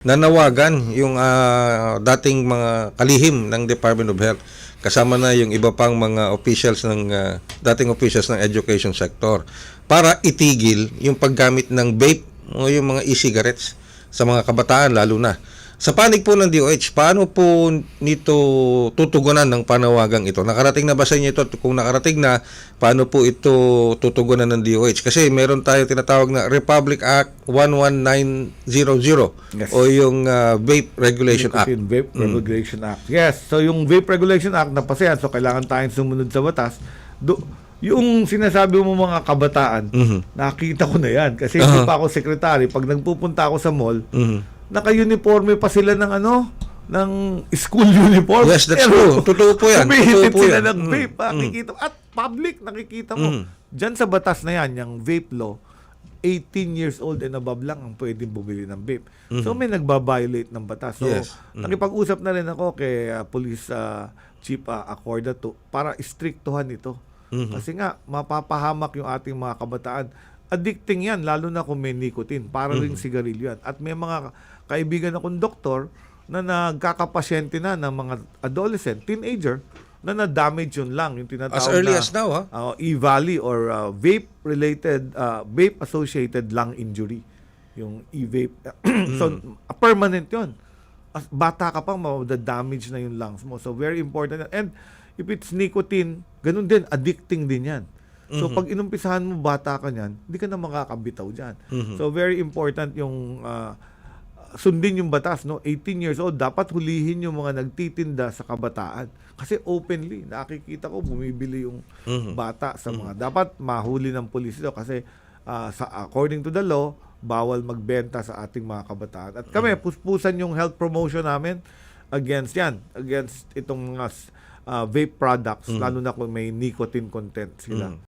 Nanawagan yung dating mga kalihim ng Department of Health kasama na yung iba pang mga officials ng dating officials ng education sector para itigil yung paggamit ng vape o yung mga e-cigarettes sa mga kabataan lalo na. Sa panig po ng DOH, paano po nito tutugunan ng panawagang ito? Nakarating na ba sa inyo ito? Kung nakarating na, paano po ito tutugunan ng DOH? Kasi meron tayo tinatawag na Republic Act 11900 Yes. o yung Vape Regulation Act. Vape Regulation Act. Yes. So yung Vape Regulation Act napasayan, so kailangan tayong sumunod sa batas. Yung sinasabi mo mga kabataan, nakita ko na yan. Kasi hindi pa ako secretary. Pag nagpupunta ako sa mall, naka-uniforme pa sila ng ng school uniform. Yes, that's true. Totoo po yan. Humihintid Totoo po sila yan. ng vape. Nakikita. At public, nakikita mo. Diyan sa batas na yan, yung vape law, 18 years old and above lang ang pwedeng bumili ng vape. So may nagbabiolate ng batas. So Yes. nakipag-usap na rin ako kay Police Chief Acorda para istriktuhan ito. Kasi nga, mapapahamak yung ating mga kabataan. Addicting yan, lalo na kung may nicotine. Para rin sigarilyo yan. At may mga kaibigan akong doktor na nagkakapasyente na ng mga adolescent, teenager, na na-damage yun lang. Yung tinatawag As early na as now, ha? E-Valley or vape-related, vape-associated lung injury. Yung e-vape. So, permanent yun. Bata ka pa, damage na yung lungs mo. So, very important. And if it's nicotine, ganun din, addicting din yan. So, pag inumpisahan mo, bata ka niyan, hindi ka na makakabitaw dyan. So, very important yung sundin yung batas, no? 18 years old, dapat hulihin yung mga nagtitinda sa kabataan. Kasi openly, nakikita ko, bumibili yung bata sa mga. Dapat mahuli ng pulis ito kasi according to the law, bawal magbenta sa ating mga kabataan. At kami, puspusan yung health promotion namin against yan, against itong mga vape products, lalo na kung may nicotine content sila.